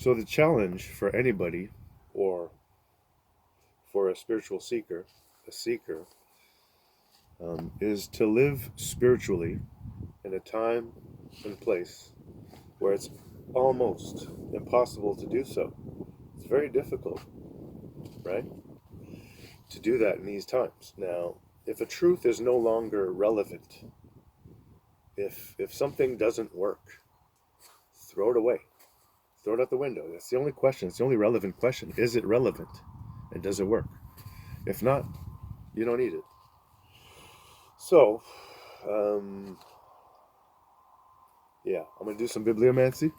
So the challenge for anybody, or for a spiritual seeker, is to live spiritually in a time and place where it's almost impossible to do so. It's very difficult, right? To do that in these times. Now, if a truth is no longer relevant, if something doesn't work, throw it away. Throw it out the window. That's the only question. It's the only relevant question. Is it relevant? And does it work? If not, you don't need it. So, yeah, I'm going to do some bibliomancy.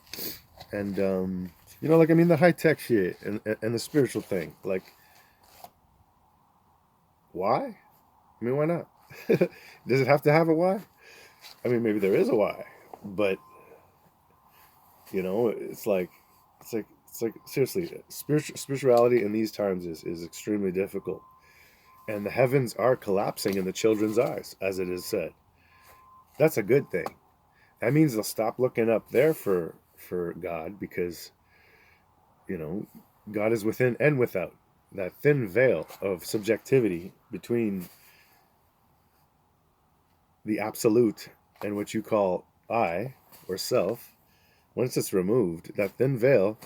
And, the high tech shit and the spiritual thing. Like, why? I mean, why not? Does it have to have a why? I mean, maybe there is a why, but it's like seriously, spirituality in these times is extremely difficult, and the heavens are collapsing in the children's eyes, as it is said. That's a good thing. That means they'll stop looking up there for God, because God is within and without. That thin veil of subjectivity between the absolute and what you call I or self, once it's removed, that thin veil,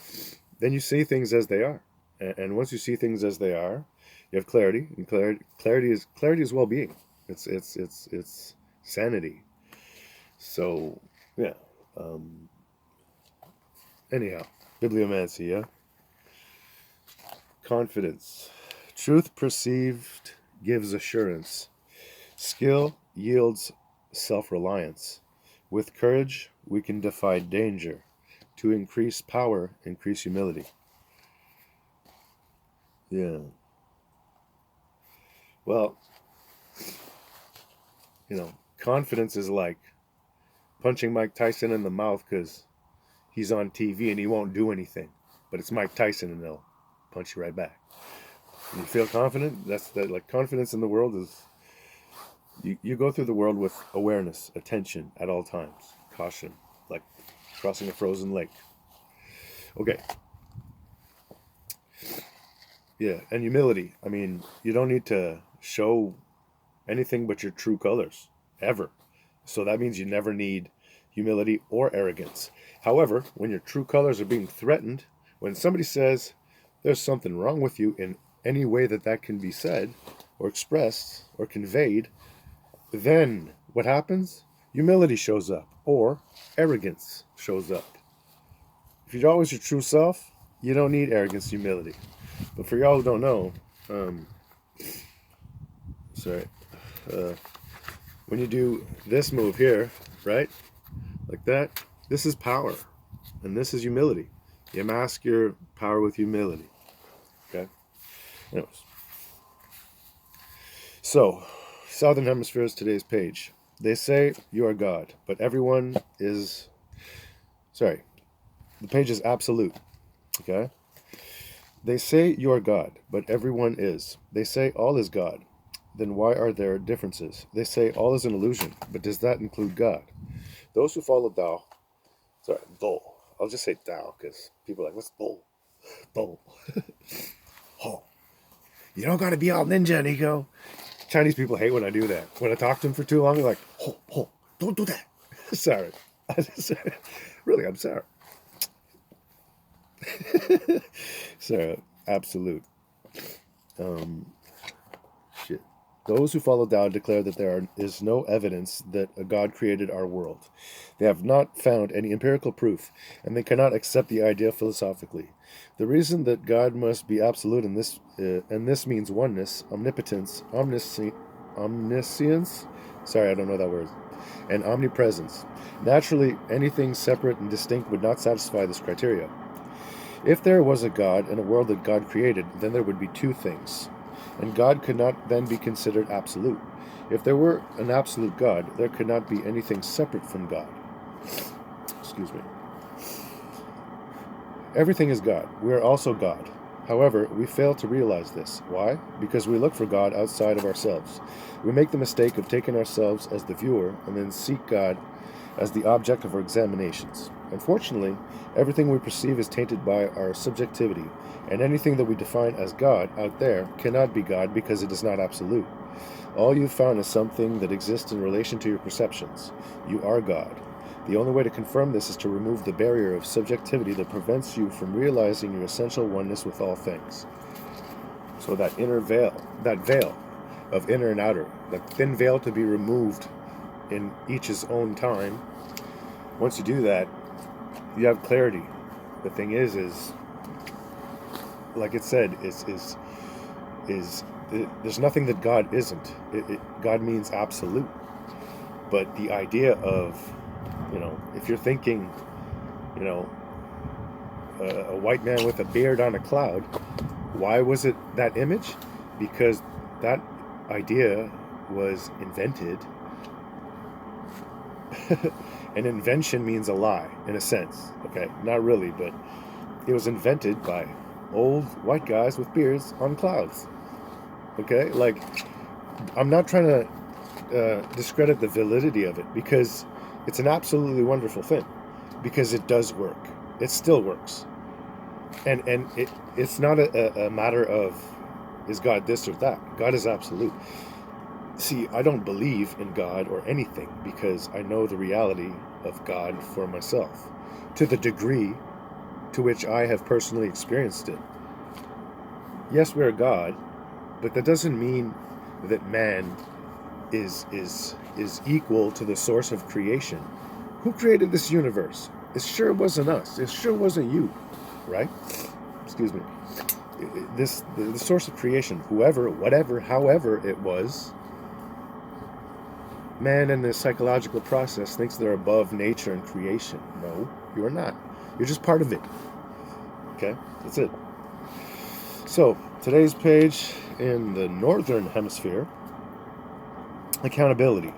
then you see things as they are. And once you see things as they are, you have clarity, and clarity is well-being. It's sanity. So yeah. Anyhow, bibliomancy, yeah. Confidence. Truth perceived gives assurance. Skill yields self-reliance. With courage, we can defy danger. To increase power, increase humility. Yeah. Well, confidence is like punching Mike Tyson in the mouth because he's on TV and he won't do anything. But it's Mike Tyson and they'll punch you right back. And you feel confident? That's that. Like, confidence in the world is, you go through the world with awareness, attention at all times, caution, like crossing a frozen lake. Okay. Yeah, and humility. I mean, you don't need to show anything but your true colors, ever. So that means you never need humility or arrogance. However, when your true colors are being threatened, when somebody says there's something wrong with you in any way that can be said or expressed or conveyed, then what happens? Humility shows up, or arrogance shows up. If you're always your true self, you don't need arrogance, humility. But for y'all who don't know, when you do this move here, right, like that, this is power, and this is humility. You mask your power with humility. Okay. Anyways. So, Southern Hemisphere is today's page. They say you are God, but everyone is. Sorry, the page is absolute. Okay. They say you are God, but everyone is. They say all is God. Then why are there differences? They say all is an illusion, but does that include God? Those who follow Tao, I'll just say Tao, because people are like, what's Tao? Tao. Oh, you don't got to be all ninja, Nico. Chinese people hate when I do that. When I talk to them for too long, they're like, don't do that. Sorry. Really, I'm sorry. So, absolute. Shit. Those who follow Tao declare that there is no evidence that a God created our world. They have not found any empirical proof, and they cannot accept the idea philosophically. The reason that God must be absolute in this, and this means oneness, omnipotence, omniscience. Sorry, I don't know that word. And omnipresence. Naturally, anything separate and distinct would not satisfy this criteria. If there was a God and a world that God created, then there would be two things, and God could not then be considered absolute. If there were an absolute God, there could not be anything separate from God. Excuse me. Everything is God. We are also God. However, we fail to realize this. Why? Because we look for God outside of ourselves. We make the mistake of taking ourselves as the viewer and then seek God as the object of our examinations. Unfortunately, everything we perceive is tainted by our subjectivity, and anything that we define as God out there cannot be God because it is not absolute. All you've found is something that exists in relation to your perceptions. You are God. The only way to confirm this is to remove the barrier of subjectivity that prevents you from realizing your essential oneness with all things. So that inner veil, that veil of inner and outer, that thin veil to be removed in each's own time. Once you do that, you have clarity. The thing is like it said, there's nothing that God isn't. God means absolute. But the idea of, if you're thinking, a white man with a beard on a cloud, why was it that image? Because that idea was invented. An invention means a lie, in a sense. Okay, not really, but it was invented by old white guys with beards on clouds. Okay, like, I'm not trying to discredit the validity of it, because it's an absolutely wonderful thing, because it does work. It still works. And it's not a matter of, is God this or that? God is absolute. See, I don't believe in God or anything because I know the reality of God for myself, to the degree to which I have personally experienced it. Yes, we're God, but that doesn't mean that man is equal to the source of creation. Who created this universe? It sure wasn't us. It sure wasn't you, right? Excuse me. The source of creation, whoever, whatever, however it was, man in this psychological process thinks they're above nature and creation. No, you're not. You're just part of it. Okay? That's it. So, today's page in the Northern Hemisphere, accountability.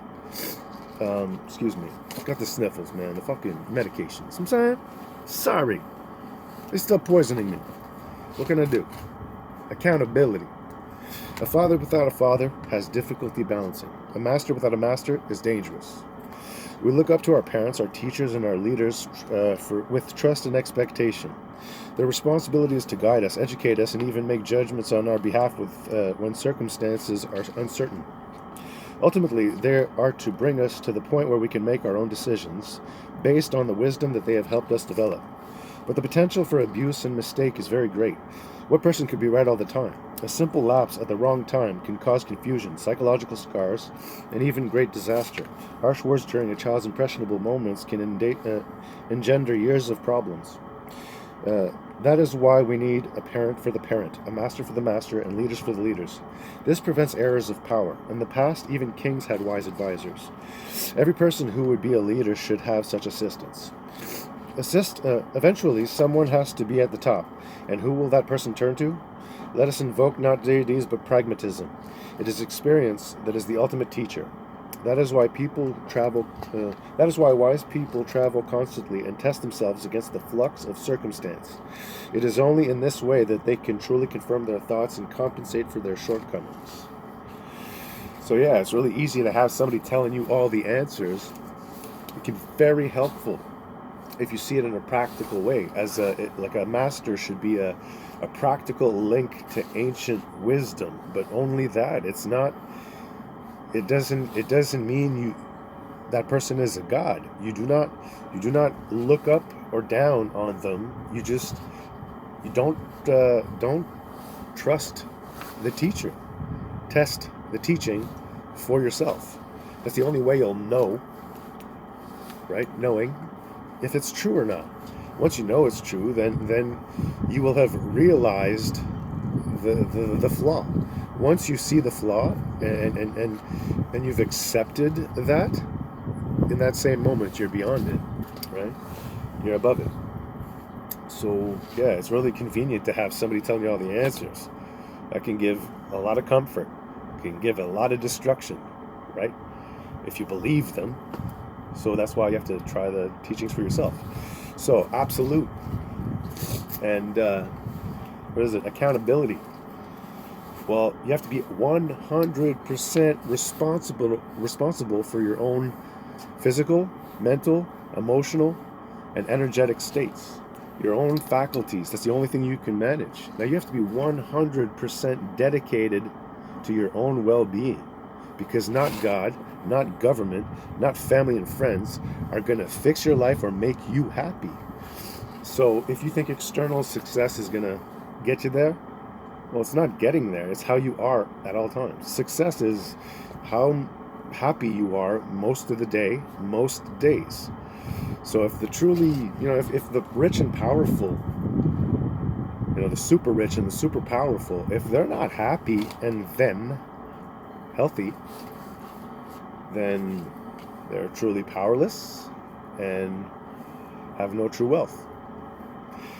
Excuse me. I've got the sniffles, man. The fucking medications. I'm saying? Sorry. They're still poisoning me. What can I do? Accountability. A father without a father has difficulty balancing. A master without a master is dangerous. We look up to our parents, our teachers, and our leaders with trust and expectation. Their responsibility is to guide us, educate us, and even make judgments on our behalf when circumstances are uncertain. Ultimately, they are to bring us to the point where we can make our own decisions based on the wisdom that they have helped us develop. But the potential for abuse and mistake is very great. What person could be right all the time? A simple lapse at the wrong time can cause confusion, psychological scars, and even great disaster. Harsh words during a child's impressionable moments can engender years of problems. That is why we need a parent for the parent, a master for the master, and leaders for the leaders. This prevents errors of power. In the past, even kings had wise advisors. Every person who would be a leader should have such assistance. Eventually, someone has to be at the top. And who will that person turn to? Let us invoke not deities, but pragmatism. It is experience that is the ultimate teacher. That is why wise people travel constantly and test themselves against the flux of circumstance. It is only in this way that they can truly confirm their thoughts and compensate for their shortcomings. So yeah, it's really easy to have somebody telling you all the answers. It can be very helpful if you see it in a practical way. Like a master should be a practical link to ancient wisdom, but only that. It's not. It doesn't mean that person is a god. You do not look up or down on them. You don't trust the teacher. Test the teaching for yourself. That's the only way you'll know, right? Knowing if it's true or not. Once you know it's true, then you will have realized the flaw. Once you see the flaw and you've accepted that, in that same moment you're beyond it, right? You're above it. So yeah, it's really convenient to have somebody telling you all the answers. That can give a lot of comfort. It can give a lot of destruction, right? If you believe them. So that's why you have to try the teachings for yourself. So absolute and what is it? Accountability. Well, you have to be 100% responsible for your own physical, mental, emotional, and energetic states, your own faculties. That's the only thing you can manage. Now you have to be 100% dedicated to your own well-being, because not God, not government, not family and friends are going to fix your life or make you happy. So if you think external success is going to get you there, well, it's not getting there. It's how you are at all times. Success is how happy you are most of the day, most days. So if the truly, if the rich and powerful, the super rich and the super powerful, if they're not happy and then healthy, then they're truly powerless and have no true wealth.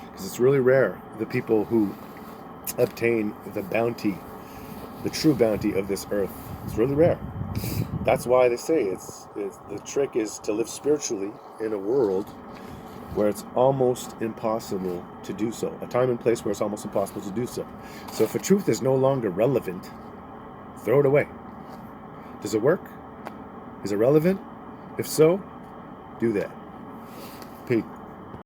Because it's really rare, the people who obtain the bounty, the true bounty of this earth. It's really rare. That's why they say it's the trick is to live spiritually in a world where it's almost impossible to do so. A time and place where it's almost impossible to do so. So if a truth is no longer relevant, throw it away. Does it work? Is it relevant? If so, do that. Peace.